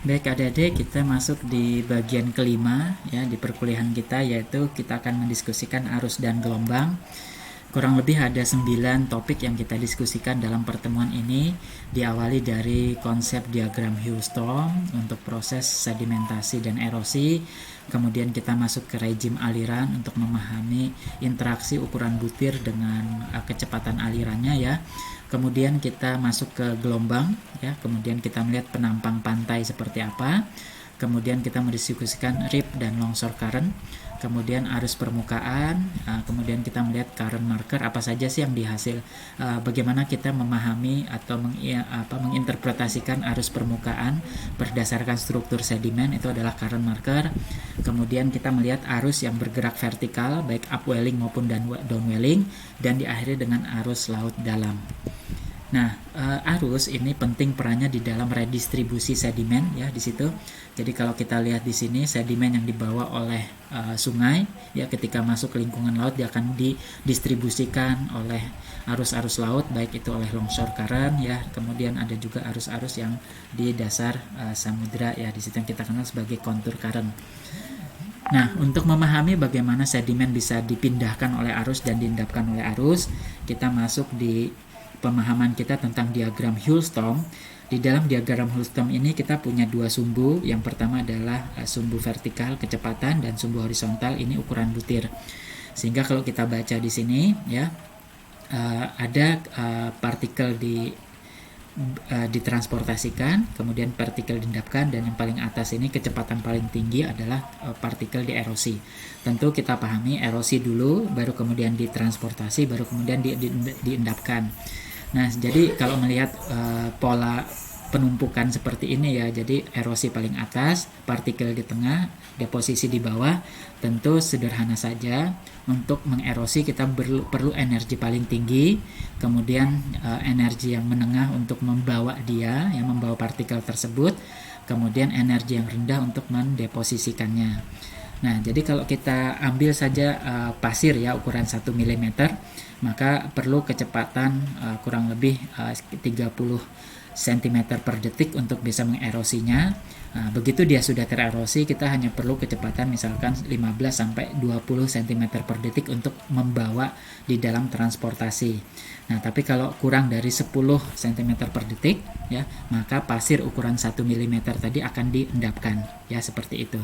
Baik adik-adik, kita masuk di bagian kelima ya di perkuliahan kita, yaitu kita akan mendiskusikan arus dan gelombang. Kurang lebih ada 9 topik yang kita diskusikan dalam pertemuan ini, diawali dari konsep diagram Hughes-Storm untuk proses sedimentasi dan erosi. Kemudian kita masuk ke rejim aliran untuk memahami interaksi ukuran butir dengan kecepatan alirannya ya. Kemudian kita masuk ke gelombang ya, kemudian kita melihat penampang pantai seperti apa. Kemudian kita mendiskusikan rip dan longsor current, kemudian arus permukaan, kemudian kita melihat current marker apa saja sih yang dihasil, bagaimana kita memahami atau menginterpretasikan arus permukaan berdasarkan struktur sedimen, itu adalah current marker. Kemudian kita melihat arus yang bergerak vertikal baik upwelling maupun downwelling, dan diakhiri dengan arus laut dalam. Nah, arus ini penting perannya di dalam redistribusi sedimen ya di situ. Jadi kalau kita lihat di sini, sedimen yang dibawa oleh sungai ya ketika masuk ke lingkungan laut dia akan didistribusikan oleh arus-arus laut, baik itu oleh longsor current ya. Kemudian ada juga arus-arus yang di dasar samudra ya, di situ yang kita kenal sebagai kontur current. Nah, untuk memahami bagaimana sedimen bisa dipindahkan oleh arus dan diendapkan oleh arus, kita masuk di pemahaman kita tentang diagram Hughes-Storm. Di dalam diagram Hughes-Storm ini kita punya dua sumbu. Yang pertama adalah sumbu vertikal kecepatan dan sumbu horizontal ini ukuran butir. Sehingga kalau kita baca di sini ya, ada partikel ditransportasikan, kemudian partikel diendapkan, dan yang paling atas ini kecepatan paling tinggi adalah partikel dierosi. Tentu kita pahami erosi dulu, baru kemudian ditransportasi, baru kemudian diendapkan. Nah, jadi kalau melihat pola penumpukan seperti ini ya, jadi erosi paling atas, partikel di tengah, deposisi di bawah. Tentu sederhana saja, untuk mengerosi kita perlu energi paling tinggi, kemudian energi yang menengah untuk membawa dia, yang membawa partikel tersebut, kemudian energi yang rendah untuk mendeposisikannya. Nah, jadi kalau kita ambil saja pasir ya ukuran 1 mm, maka perlu kecepatan kurang lebih 30 cm per detik untuk bisa mengerosinya. Begitu dia sudah tererosi, kita hanya perlu kecepatan misalkan 15 sampai 20 cm per detik untuk membawa di dalam transportasi. Nah, tapi kalau kurang dari 10 cm per detik ya, maka pasir ukuran 1 mm tadi akan diendapkan ya, seperti itu.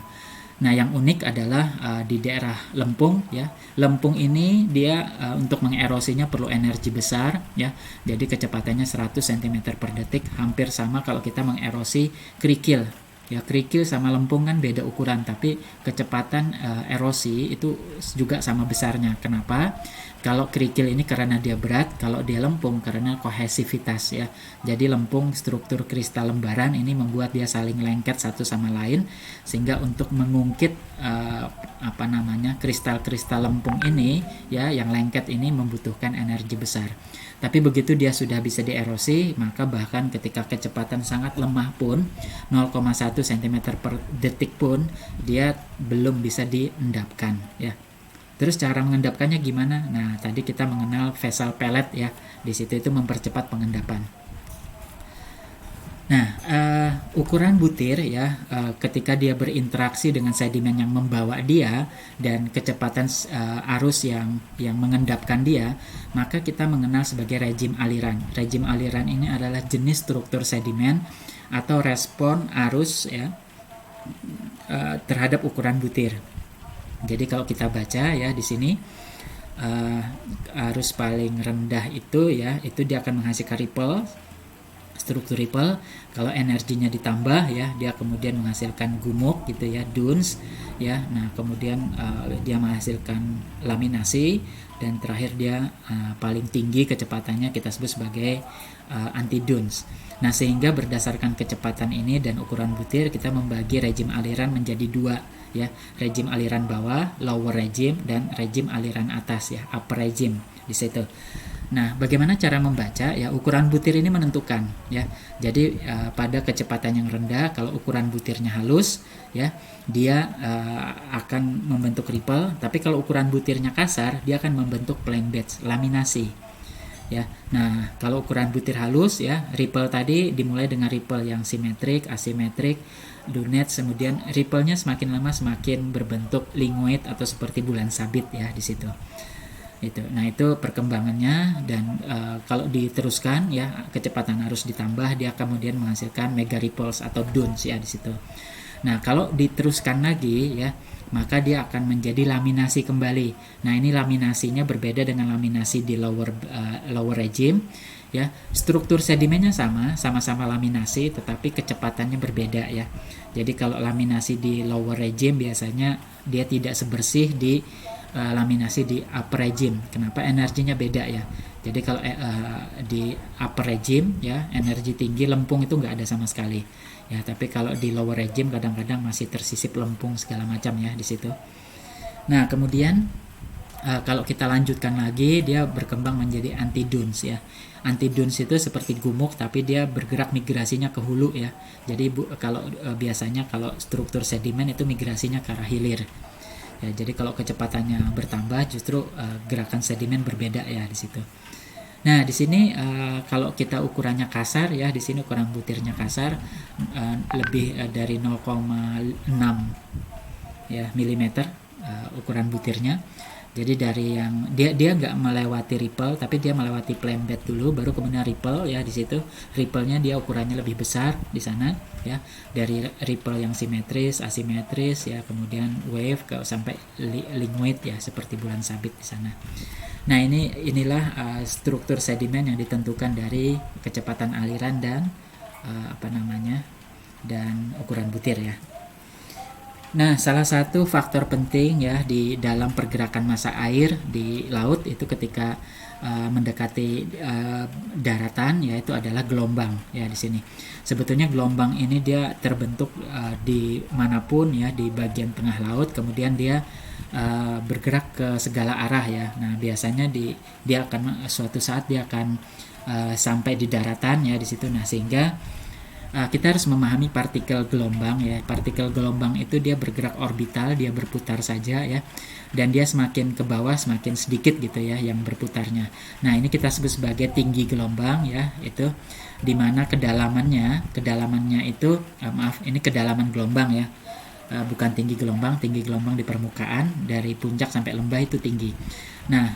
Nah, yang unik adalah di daerah Lempung ya. Lempung ini dia untuk mengerosinya perlu energi besar ya. Jadi kecepatannya 100 cm per detik, hampir sama kalau kita mengerosi kerikil. Ya, kerikil sama lempung kan beda ukuran, tapi kecepatan erosi itu juga sama besarnya. Kenapa? Kalau kerikil ini karena dia berat, kalau dia lempung karena kohesivitas ya. Jadi lempung struktur kristal lembaran ini membuat dia saling lengket satu sama lain, sehingga untuk mengungkit kristal-kristal lempung ini ya yang lengket ini membutuhkan energi besar. Tapi begitu dia sudah bisa dierosi, maka bahkan ketika kecepatan sangat lemah pun 0,1 cm per detik pun dia belum bisa diendapkan ya. Terus cara mengendapkannya gimana? Nah, tadi kita mengenal vessel pellet ya. Di situ itu mempercepat pengendapan. Nah, ukuran butir ya, ketika dia berinteraksi dengan sedimen yang membawa dia dan kecepatan arus yang mengendapkan dia, maka kita mengenal sebagai rejim aliran. Rejim aliran ini adalah jenis struktur sedimen atau respon arus ya terhadap ukuran butir. Jadi kalau kita baca ya di sini, arus paling rendah itu ya, itu dia akan menghasilkan ripple, struktur ripple. Kalau energinya ditambah ya, dia kemudian menghasilkan gumuk gitu ya, dunes ya. Nah, kemudian dia menghasilkan laminasi, dan terakhir dia paling tinggi kecepatannya kita sebut sebagai anti-dunes. Nah, sehingga berdasarkan kecepatan ini dan ukuran butir, kita membagi rejim aliran menjadi dua ya, rejim aliran bawah, lower regime, dan rejim aliran atas ya, upper regime di situ. Nah, bagaimana cara membaca ya? Ukuran butir ini menentukan ya. Jadi pada kecepatan yang rendah, kalau ukuran butirnya halus ya, dia akan membentuk ripple. Tapi kalau ukuran butirnya kasar, dia akan membentuk plain batch, laminasi. ya. Nah, kalau ukuran butir halus ya, ripple tadi dimulai dengan ripple yang simetrik, asimetrik, lunette, kemudian ripple-nya semakin lama semakin berbentuk linguid atau seperti bulan sabit ya di situ. Nah, itu perkembangannya, dan kalau diteruskan ya, kecepatan arus ditambah, dia kemudian menghasilkan mega ripples atau dunes ya di situ. Nah, kalau diteruskan lagi ya, maka dia akan menjadi laminasi kembali. Nah, ini laminasinya berbeda dengan laminasi di lower regime ya. Struktur sedimennya sama-sama laminasi, tetapi kecepatannya berbeda ya. Jadi kalau laminasi di lower regime biasanya dia tidak sebersih di laminasi di upper regime. Kenapa? Energinya beda ya. Jadi kalau di upper regime ya, energi tinggi, lempung itu nggak ada sama sekali ya. Tapi kalau di lower regime kadang-kadang masih tersisip lempung segala macam ya di situ. Nah, kemudian kalau kita lanjutkan lagi, dia berkembang menjadi anti-dunes ya. Anti-dunes itu seperti gumuk, tapi dia bergerak migrasinya ke hulu ya. Jadi kalau biasanya kalau struktur sedimen itu migrasinya ke arah hilir. Ya, jadi kalau kecepatannya bertambah, justru gerakan sedimen berbeda ya di situ. Nah, di sini kalau kita ukurannya kasar ya, di sini ukuran butirnya kasar, lebih dari 0,6 ya milimeter ukuran butirnya. Jadi dari yang dia nggak melewati ripple, tapi dia melewati plane bed dulu, baru kemudian ripple ya di situ. Ripple-nya dia ukurannya lebih besar di sana ya. Dari ripple yang simetris, asimetris ya, kemudian wave sampai linguid ya, seperti bulan sabit di sana. Nah, inilah struktur sedimen yang ditentukan dari kecepatan aliran dan dan ukuran butir ya. Nah, salah satu faktor penting ya di dalam pergerakan massa air di laut itu ketika mendekati daratan, yaitu adalah gelombang ya di sini. Sebetulnya gelombang ini dia terbentuk di manapun ya, di bagian tengah laut, kemudian dia bergerak ke segala arah ya. Nah, biasanya dia akan suatu saat dia akan sampai di daratan ya di situ. Nah, sehingga kita harus memahami partikel gelombang ya. Partikel gelombang itu dia bergerak orbital, dia berputar saja ya, dan dia semakin ke bawah semakin sedikit gitu ya yang berputarnya. Nah, ini kita sebut sebagai tinggi gelombang ya, itu dimana kedalamannya itu ini kedalaman gelombang ya, bukan tinggi gelombang di permukaan dari puncak sampai lembah itu tinggi. Nah,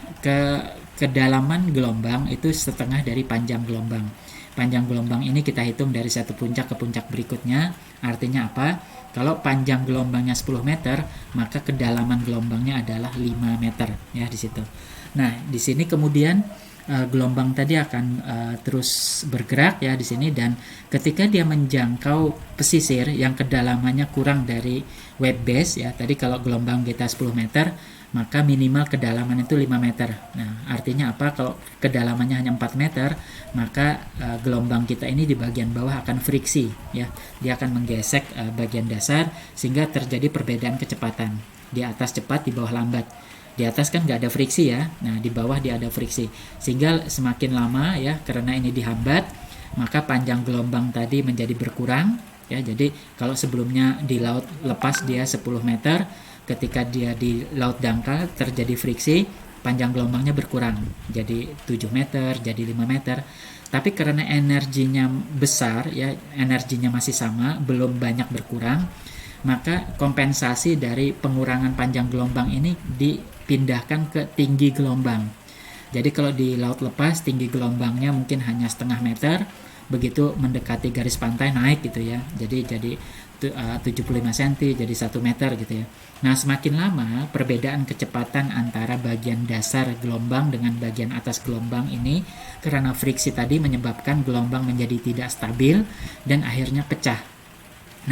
kedalaman gelombang itu setengah dari panjang gelombang. Panjang gelombang ini kita hitung dari satu puncak ke puncak berikutnya. Artinya apa? Kalau panjang gelombangnya 10 meter, maka kedalaman gelombangnya adalah 5 meter ya di situ. Nah, di sini kemudian gelombang tadi akan terus bergerak ya di sini, dan ketika dia menjangkau pesisir yang kedalamannya kurang dari wave base ya. Tadi kalau gelombang kita 10 meter, maka minimal kedalaman itu 5 meter. Nah, artinya apa? Kalau kedalamannya hanya 4 meter, maka gelombang kita ini di bagian bawah akan friksi ya. Dia akan menggesek bagian dasar sehingga terjadi perbedaan kecepatan. Di atas cepat, di bawah lambat. Di atas kan nggak ada friksi ya. Nah, di bawah dia ada friksi. Sehingga semakin lama ya, karena ini dihambat, maka panjang gelombang tadi menjadi berkurang ya. Jadi kalau sebelumnya di laut lepas dia 10 meter, ketika dia di laut dangkal terjadi friksi, panjang gelombangnya berkurang jadi 7 meter, jadi 5 meter. Tapi karena energinya besar ya, energinya masih sama, belum banyak berkurang, maka kompensasi dari pengurangan panjang gelombang ini dipindahkan ke tinggi gelombang. Jadi kalau di laut lepas tinggi gelombangnya mungkin hanya setengah meter, begitu mendekati garis pantai naik gitu ya. Jadi 75 cm jadi 1 meter gitu ya. Nah, semakin lama perbedaan kecepatan antara bagian dasar gelombang dengan bagian atas gelombang ini karena friksi tadi menyebabkan gelombang menjadi tidak stabil dan akhirnya pecah.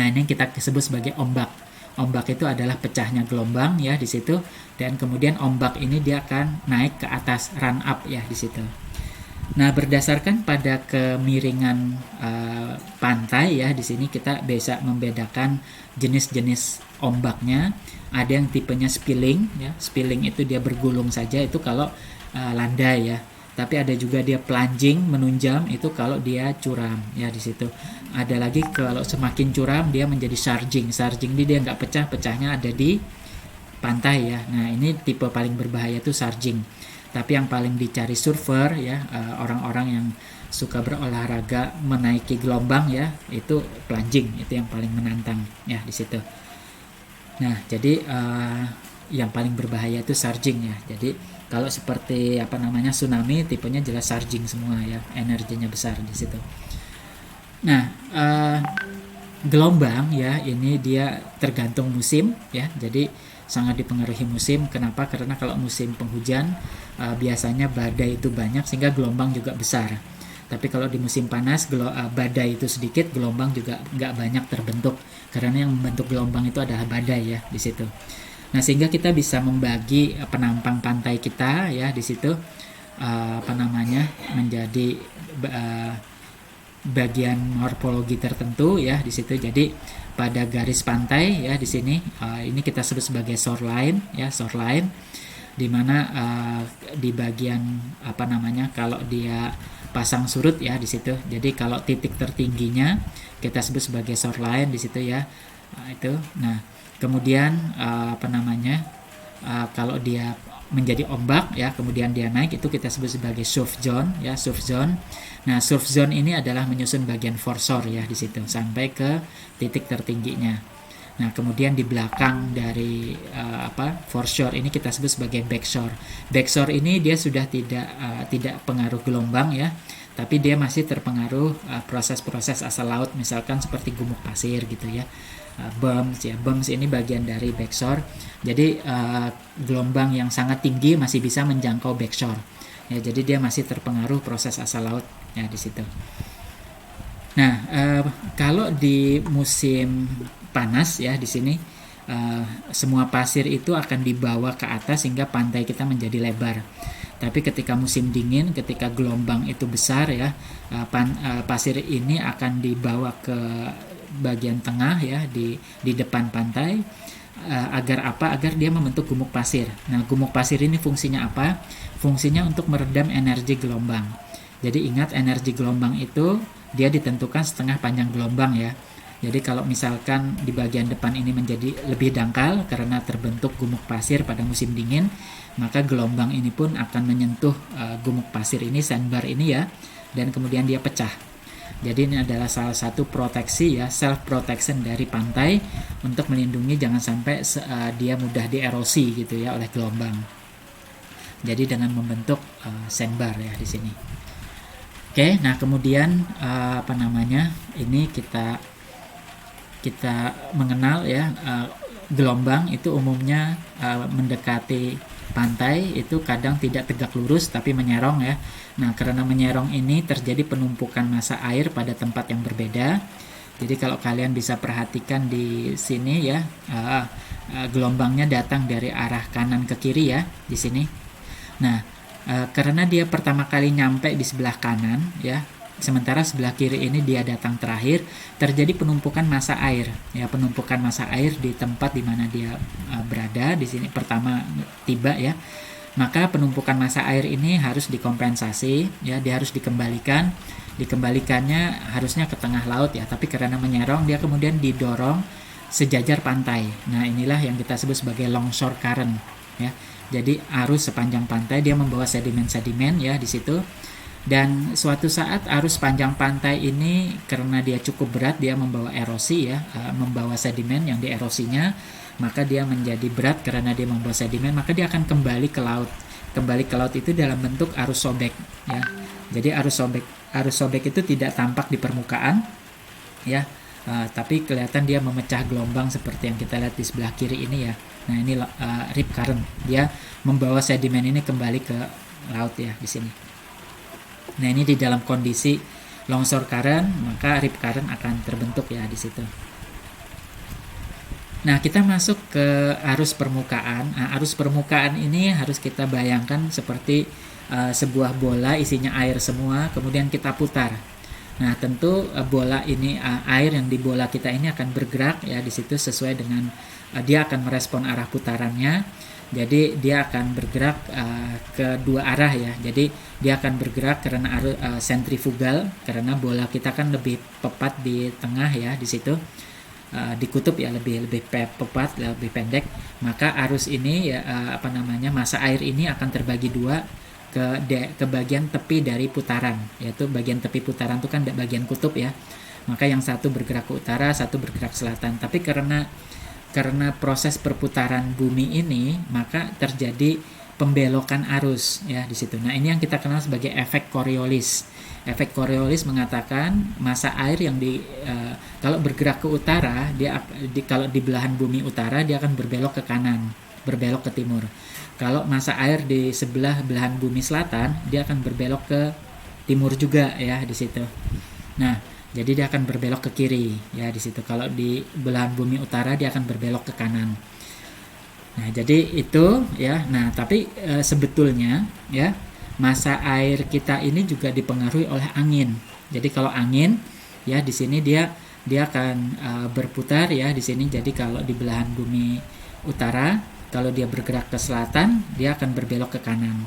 Nah, ini kita sebut sebagai ombak. Ombak itu adalah pecahnya gelombang ya di situ, dan kemudian ombak ini dia akan naik ke atas, run up ya di situ. Nah, berdasarkan pada kemiringan pantai ya, di sini kita bisa membedakan jenis-jenis ombaknya. Ada yang tipenya spilling ya. Spilling itu dia bergulung saja, itu kalau landai ya. Tapi ada juga dia plunging, menunjam, itu kalau dia curam ya di situ. Ada lagi kalau semakin curam dia menjadi surging. Surging ini dia nggak pecah, pecahnya ada di pantai ya. Nah, ini tipe paling berbahaya itu surging. Tapi yang paling dicari surfer ya, orang-orang yang suka berolahraga menaiki gelombang ya, itu plunging, itu yang paling menantang ya di situ. Nah, jadi yang paling berbahaya itu surging ya. Jadi kalau seperti tsunami, tipenya jelas surging semua ya, energinya besar di situ. Nah, gelombang ya, ini dia tergantung musim ya. Jadi sangat dipengaruhi musim. Kenapa? Karena kalau musim penghujan biasanya badai itu banyak sehingga gelombang juga besar. Tapi kalau di musim panas badai itu sedikit, gelombang juga nggak banyak terbentuk karena yang membentuk gelombang itu adalah badai ya di situ. Nah, sehingga kita bisa membagi penampang pantai kita ya di situ menjadi bagian morfologi tertentu ya di situ. Jadi pada garis pantai ya di sini ini kita sebut sebagai shoreline ya, shoreline, di mana di bagian kalau dia pasang surut ya di situ. Jadi kalau titik tertingginya kita sebut sebagai shoreline di situ ya. Itu. Nah, kemudian kalau dia menjadi ombak ya, kemudian dia naik, itu kita sebut sebagai surf zone ya, surf zone. Nah, surf zone ini adalah menyusun bagian foreshore ya di situ sampai ke titik tertingginya. Nah, kemudian di belakang dari foreshore ini kita sebut sebagai backshore. Backshore ini dia sudah tidak pengaruh gelombang ya, tapi dia masih terpengaruh proses-proses asal laut, misalkan seperti gumuk pasir gitu ya. Bumps ini bagian dari backshore. Jadi gelombang yang sangat tinggi masih bisa menjangkau backshore. Ya, jadi dia masih terpengaruh proses asal laut ya di situ. Nah, kalau di musim panas ya di sini semua pasir itu akan dibawa ke atas sehingga pantai kita menjadi lebar. Tapi ketika musim dingin, ketika gelombang itu besar ya, pasir ini akan dibawa ke bagian tengah ya di depan pantai. Agar dia membentuk gumuk pasir. Nah, gumuk pasir ini fungsinya apa? Fungsinya untuk meredam energi gelombang. Jadi ingat, energi gelombang itu dia ditentukan setengah panjang gelombang ya. Jadi kalau misalkan di bagian depan ini menjadi lebih dangkal karena terbentuk gumuk pasir pada musim dingin, maka gelombang ini pun akan menyentuh gumuk pasir ini, sandbar ini ya, dan kemudian dia pecah. Jadi ini adalah salah satu proteksi ya, self protection dari pantai untuk melindungi jangan sampai dia mudah dierosi gitu ya oleh gelombang. Jadi dengan membentuk sandbar ya di sini. Oke, nah kemudian ini kita mengenal ya, gelombang itu umumnya mendekati pantai itu kadang tidak tegak lurus tapi menyerong ya. Nah, karena menyerong ini terjadi penumpukan massa air pada tempat yang berbeda. Jadi kalau kalian bisa perhatikan di sini ya, gelombangnya datang dari arah kanan ke kiri ya di sini. Nah, karena dia pertama kali nyampe di sebelah kanan ya, sementara sebelah kiri ini dia datang terakhir, terjadi penumpukan massa air ya, penumpukan massa air di tempat di mana dia berada di sini pertama tiba ya. Maka penumpukan massa air ini harus dikompensasi ya, dia harus dikembalikannya harusnya ke tengah laut ya, tapi karena menyerong dia kemudian didorong sejajar pantai. Nah, inilah yang kita sebut sebagai longshore current ya. Jadi arus sepanjang pantai dia membawa sedimen-sedimen ya di situ. Dan suatu saat arus panjang pantai ini karena dia cukup berat, dia membawa erosi ya, membawa sedimen yang dierosinya, maka dia menjadi berat karena dia membawa sedimen, maka dia akan kembali ke laut. Kembali ke laut itu dalam bentuk arus sobek ya. Jadi arus sobek itu tidak tampak di permukaan ya, tapi kelihatan dia memecah gelombang seperti yang kita lihat di sebelah kiri ini ya. Nah, ini rip current, dia membawa sedimen ini kembali ke laut ya di sini. Nah, ini di dalam kondisi longshore current, maka rip current akan terbentuk ya di situ. Nah, kita masuk ke arus permukaan. Nah, arus permukaan ini harus kita bayangkan seperti sebuah bola isinya air semua, kemudian kita putar. Nah, tentu bola ini, air yang di bola kita ini akan bergerak ya di situ sesuai dengan dia akan merespon arah putarannya. Jadi dia akan bergerak ke dua arah ya. Jadi dia akan bergerak karena arus sentrifugal, karena bola kita kan lebih tepat di tengah ya di situ. di kutub ya lebih pepat, lebih pendek, maka arus ini ya masa air ini akan terbagi dua ke bagian tepi dari putaran, yaitu bagian tepi putaran itu kan bagian kutub ya. Maka yang satu bergerak ke utara, satu bergerak ke selatan. Tapi karena proses perputaran bumi ini, maka terjadi pembelokan arus ya di situ. Nah, ini yang kita kenal sebagai efek Coriolis. Efek Coriolis mengatakan masa air yang kalau bergerak ke utara, kalau di belahan bumi utara dia akan berbelok ke kanan, berbelok ke timur. Kalau masa air di sebelah belahan bumi selatan, dia akan berbelok ke timur juga ya di situ. Nah, jadi dia akan berbelok ke kiri ya di situ. Kalau di belahan bumi utara dia akan berbelok ke kanan. Nah, jadi itu ya. Nah, tapi sebetulnya ya masa air kita ini juga dipengaruhi oleh angin. Jadi kalau angin ya di sini dia akan berputar ya di sini. Jadi kalau di belahan bumi utara, kalau dia bergerak ke selatan, dia akan berbelok ke kanan.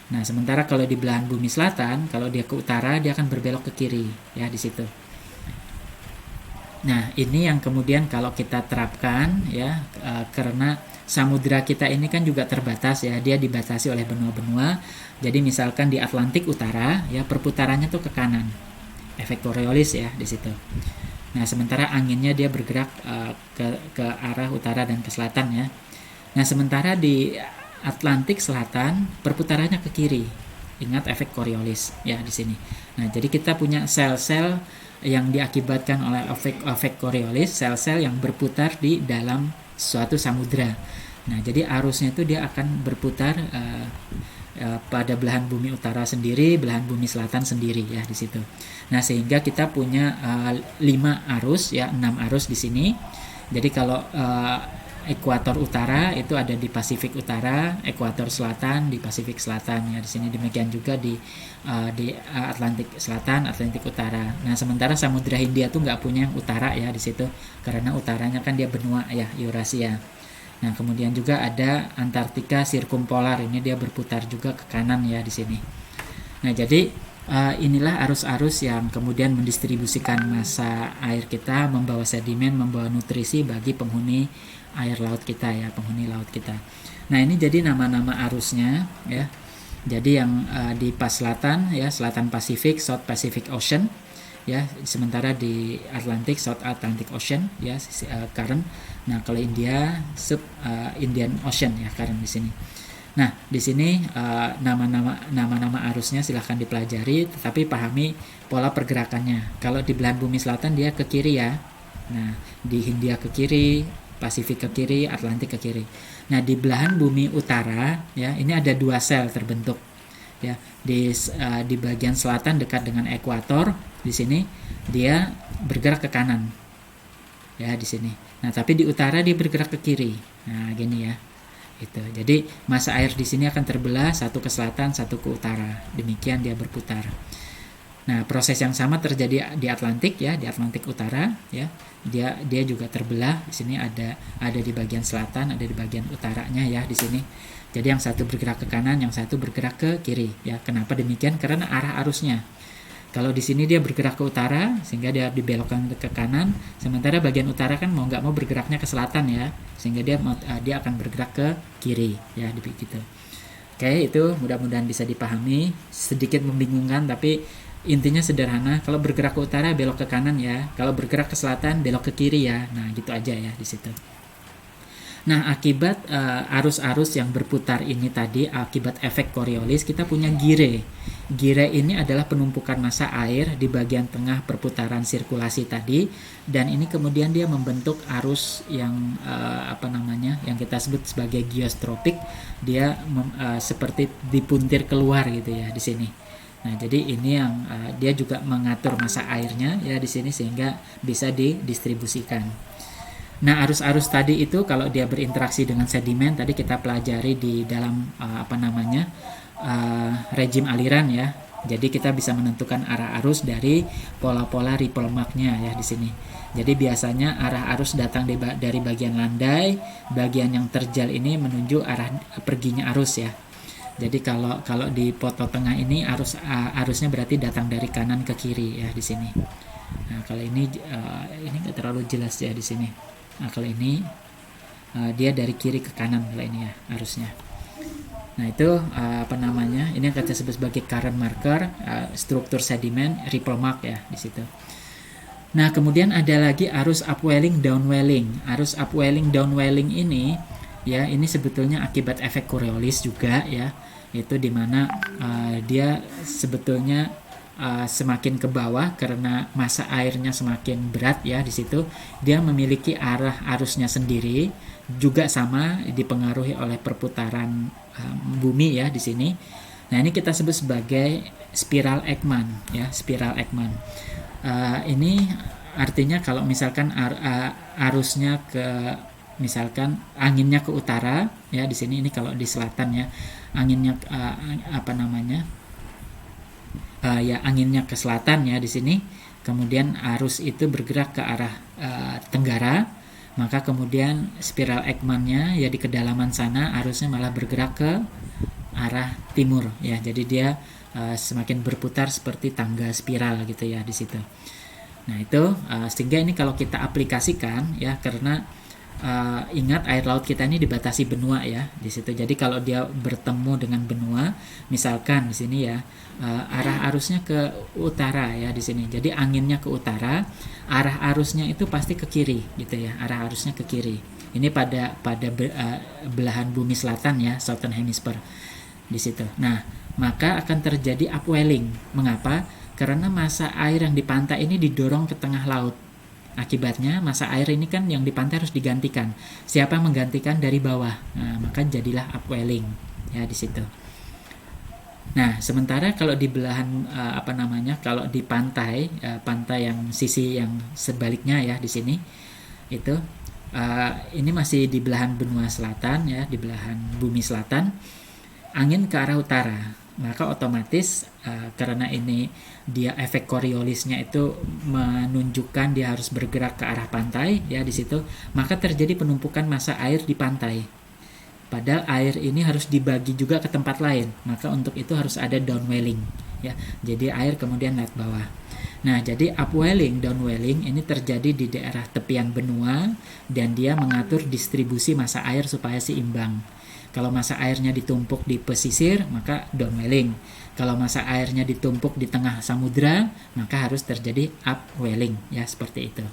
Nah, sementara kalau di belahan bumi selatan, kalau dia ke utara, dia akan berbelok ke kiri, ya di situ. Nah, ini yang kemudian kalau kita terapkan, ya, karena samudra kita ini kan juga terbatas, ya, dia dibatasi oleh benua-benua. Jadi misalkan di Atlantik Utara, ya, perputarannya tuh ke kanan, efek Coriolis, ya, di situ. Nah, sementara anginnya dia bergerak ke arah utara dan ke selatan, ya. Nah, sementara di Atlantik Selatan perputarannya ke kiri. Ingat efek Coriolis ya di sini. Nah, jadi kita punya sel-sel yang diakibatkan oleh efek Coriolis, sel-sel yang berputar di dalam suatu samudra. Nah, jadi arusnya itu dia akan berputar pada belahan bumi utara sendiri, belahan bumi selatan sendiri ya di situ. Nah, sehingga kita punya 5 arus ya, 6 arus di sini. Jadi kalau ekuator utara itu ada di Pasifik Utara, ekuator selatan di Pasifik Selatan ya di sini. Demikian juga di Atlantik Selatan, Atlantik Utara. Nah, sementara Samudra Hindia tuh nggak punya yang utara ya di situ, karena utaranya kan dia benua ya, Eurasia. Nah, kemudian juga ada Antartika sirkumpolar, ini dia berputar juga ke kanan ya di sini. Nah, jadi inilah arus-arus yang kemudian mendistribusikan massa air kita, membawa sedimen, membawa nutrisi bagi penghuni air laut kita ya, penghuni laut kita. Nah, ini jadi nama-nama arusnya ya. Jadi yang di pas selatan ya, Selatan Pasifik, South Pacific Ocean ya, sementara di Atlantik, South Atlantic Ocean ya, current. Nah, kalau India sub Indian Ocean ya, current di sini. Nah, di sini nama-nama arusnya silahkan dipelajari, tetapi pahami pola pergerakannya. Kalau di belahan bumi selatan dia ke kiri ya. Nah, di Hindia ke kiri, Pasifik ke kiri, Atlantik ke kiri. Nah, di belahan bumi utara ya, ini ada 2 sel terbentuk ya. Di bagian selatan dekat dengan ekuator, di sini dia bergerak ke kanan. Ya, di sini. Nah, tapi di utara dia bergerak ke kiri. Nah, gini ya. Itu. Jadi massa air di sini akan terbelah, satu ke selatan, satu ke utara. Demikian dia berputar. Nah, proses yang sama terjadi di Atlantik ya, di Atlantik Utara ya. Dia juga terbelah. Di sini ada di bagian selatan, ada di bagian utaranya ya di sini. Jadi yang satu bergerak ke kanan, yang satu bergerak ke kiri ya. Kenapa demikian? Karena arah arusnya. Kalau di sini dia bergerak ke utara sehingga dia dibelokkan ke kanan, sementara bagian utara kan mau nggak mau bergeraknya ke selatan ya, sehingga dia akan bergerak ke kiri ya, begitu. Oke, itu mudah-mudahan bisa dipahami. Sedikit membingungkan tapi intinya sederhana. Kalau bergerak ke utara belok ke kanan ya, kalau bergerak ke selatan belok ke kiri ya. Nah, gitu aja ya di situ. Nah, akibat arus-arus yang berputar ini tadi, akibat efek Coriolis, kita punya gire. Gire ini adalah penumpukan massa air di bagian tengah perputaran sirkulasi tadi, dan ini kemudian dia membentuk arus yang yang kita sebut sebagai geostropik. Dia seperti dipuntir keluar gitu ya di sini. Nah, jadi ini yang dia juga mengatur massa airnya ya di sini sehingga bisa didistribusikan. Nah, arus-arus tadi itu kalau dia berinteraksi dengan sedimen tadi kita pelajari di dalam rejim aliran ya. Jadi kita bisa menentukan arah arus dari pola-pola ripple mark-nya ya di sini. Jadi biasanya arah arus datang dari bagian landai, bagian yang terjal ini menuju arah perginya arus ya. Jadi kalau di foto tengah ini arusnya berarti datang dari kanan ke kiri ya di sini. Nah, kalau ini nggak terlalu jelas ya di sini. Nah, kalau ini dia dari kiri ke kanan kalau ini ya arusnya. Nah, itu ini yang kita sebut sebagai current marker, struktur sedimen, ripple mark ya di situ. Nah, kemudian ada lagi arus upwelling, downwelling. Arus upwelling, downwelling ini ya, ini sebetulnya akibat efek Coriolis juga ya. Itu dimana dia sebetulnya semakin ke bawah karena massa airnya semakin berat ya di situ. Dia memiliki arah arusnya sendiri, juga sama dipengaruhi oleh perputaran bumi ya di sini. Nah, ini kita sebut sebagai spiral Ekman ya, spiral Ekman. Ini artinya kalau misalkan arusnya ke, misalkan anginnya ke utara ya di sini, ini kalau di selatan ya, anginnya anginnya ke selatan ya di sini, kemudian arus itu bergerak ke arah tenggara, maka kemudian spiral Ekman-nya ya di kedalaman sana arusnya malah bergerak ke arah timur ya, jadi dia semakin berputar seperti tangga spiral gitu ya di situ. Nah, itu sehingga ini kalau kita aplikasikan ya, karena ingat air laut kita ini dibatasi benua ya di situ. Jadi kalau dia bertemu dengan benua, misalkan di sini ya, arah arusnya ke utara ya di sini. Jadi anginnya ke utara, arah arusnya itu pasti ke kiri gitu ya. Arah arusnya ke kiri. Ini pada belahan bumi selatan ya, Southern Hemisphere di situ. Nah, maka akan terjadi upwelling. Mengapa? Karena massa air yang di pantai ini didorong ke tengah laut. Akibatnya massa air ini kan yang di pantai harus digantikan. Siapa yang menggantikan? Dari bawah. Nah, maka jadilah upwelling ya di situ. Nah, sementara kalau di belahan kalau di pantai, pantai yang sisi yang sebaliknya ya di sini itu ini masih di belahan benua selatan ya, di belahan bumi selatan. Angin ke arah utara, maka otomatis karena ini dia efek Coriolisnya itu menunjukkan dia harus bergerak ke arah pantai ya di situ, maka terjadi penumpukan massa air di pantai. Padahal air ini harus dibagi juga ke tempat lain, maka untuk itu harus ada downwelling ya. Jadi air kemudian naik bawah. Nah, jadi upwelling, downwelling ini terjadi di daerah tepian benua dan dia mengatur distribusi massa air supaya seimbang. Kalau massa airnya ditumpuk di pesisir, maka downwelling. Kalau massa airnya ditumpuk di tengah samudra, maka harus terjadi upwelling, ya seperti itu.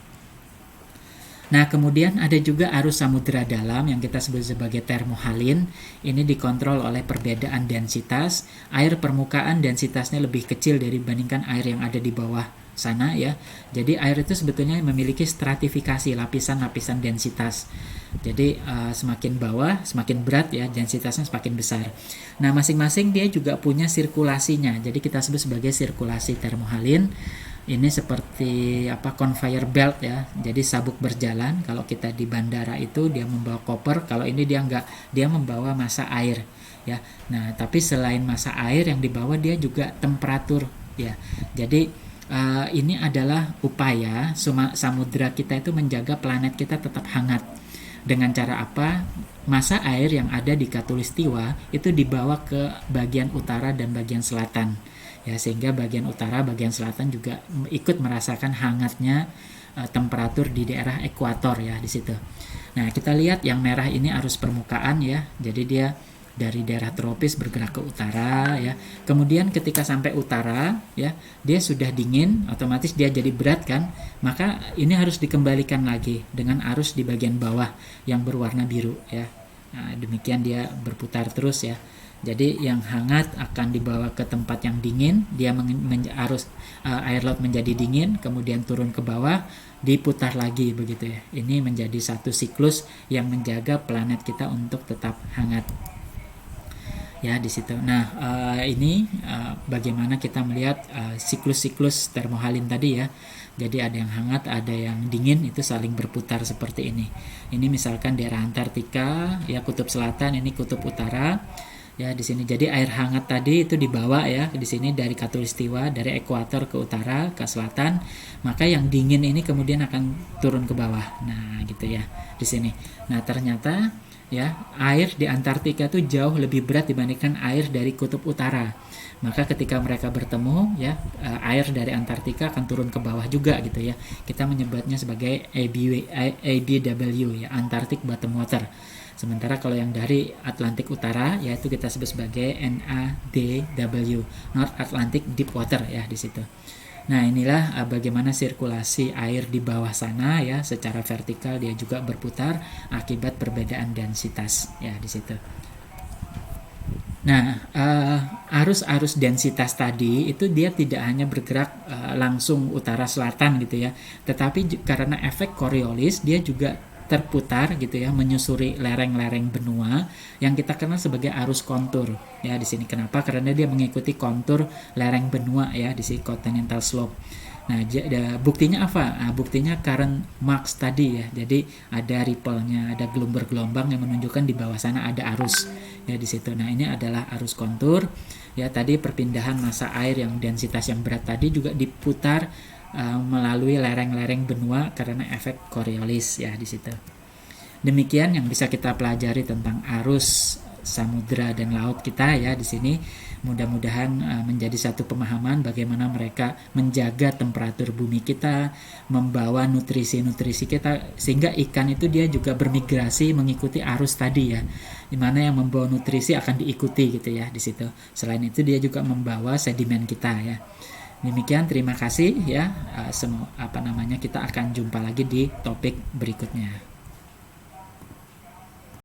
Nah, kemudian ada juga arus samudra dalam yang kita sebut sebagai termohalin. Ini dikontrol oleh perbedaan densitas. Air permukaan densitasnya lebih kecil dibandingkan air yang ada di bawah sana ya. Jadi air itu sebetulnya memiliki stratifikasi, lapisan-lapisan densitas. Jadi semakin bawah semakin berat ya, densitasnya semakin besar. Nah, masing-masing dia juga punya sirkulasinya. Jadi kita sebut sebagai sirkulasi termohalin. Ini seperti conveyor belt ya. Jadi sabuk berjalan. Kalau kita di bandara itu dia membawa koper, kalau ini dia enggak, dia membawa massa air ya. Nah, tapi selain massa air yang dibawa dia juga temperatur ya. Jadi ini adalah upaya samudra kita itu menjaga planet kita tetap hangat. Dengan cara apa? Massa air yang ada di Khatulistiwa itu dibawa ke bagian utara dan bagian selatan. Ya, sehingga bagian utara, bagian selatan juga ikut merasakan hangatnya temperatur di daerah ekuator ya di situ. Nah, kita lihat yang merah ini arus permukaan ya. Jadi dia dari daerah tropis bergerak ke utara ya. Kemudian ketika sampai utara ya, dia sudah dingin, otomatis dia jadi berat kan. Maka ini harus dikembalikan lagi dengan arus di bagian bawah yang berwarna biru ya. Nah, demikian dia berputar terus ya. Jadi yang hangat akan dibawa ke tempat yang dingin, dia arus air laut menjadi dingin, kemudian turun ke bawah, diputar lagi begitu ya. Ini menjadi satu siklus yang menjaga planet kita untuk tetap hangat. Ya di situ. Nah, ini bagaimana kita melihat siklus-siklus termohalin tadi ya. Jadi ada yang hangat, ada yang dingin, itu saling berputar seperti ini. Ini misalkan daerah Antartika, ya kutub selatan, ini kutub utara. Ya di sini. Jadi air hangat tadi itu dibawa ya di sini dari Khatulistiwa, dari ekuator ke utara, ke selatan. Maka yang dingin ini kemudian akan turun ke bawah. Nah, gitu ya di sini. Nah, ternyata ya air di Antartika itu jauh lebih berat dibandingkan air dari kutub utara. Maka ketika mereka bertemu ya, air dari Antartika akan turun ke bawah juga gitu ya. Kita menyebutnya sebagai ABW ya, Antarctic Bottom Water. Sementara kalau yang dari Atlantik Utara yaitu kita sebut sebagai NADW, North Atlantic Deep Water ya di situ. Nah, inilah bagaimana sirkulasi air di bawah sana ya, secara vertikal dia juga berputar akibat perbedaan densitas ya di situ. Nah, arus-arus densitas tadi itu dia tidak hanya bergerak langsung utara selatan gitu ya, tetapi karena efek Coriolis dia juga terputar gitu ya, menyusuri lereng-lereng benua yang kita kenal sebagai arus kontur ya di sini. Kenapa? Karena dia mengikuti kontur lereng benua ya di sini, continental slope. Nah, buktinya apa? Nah, buktinya current marks tadi ya. Jadi ada ripple-nya, ada gelombang-gelombang yang menunjukkan di bawah sana ada arus ya di situ. Nah, ini adalah arus kontur. Ya, tadi perpindahan massa air yang densitas yang berat tadi juga diputar melalui lereng-lereng benua karena efek Coriolis ya di situ. Demikian yang bisa kita pelajari tentang arus samudra dan laut kita ya di sini. Mudah-mudahan menjadi satu pemahaman bagaimana mereka menjaga temperatur bumi kita, membawa nutrisi-nutrisi kita, sehingga ikan itu dia juga bermigrasi mengikuti arus tadi ya. Di mana yang membawa nutrisi akan diikuti gitu ya di situ. Selain itu dia juga membawa sedimen kita ya. Demikian, terima kasih ya. Kita akan jumpa lagi di topik berikutnya.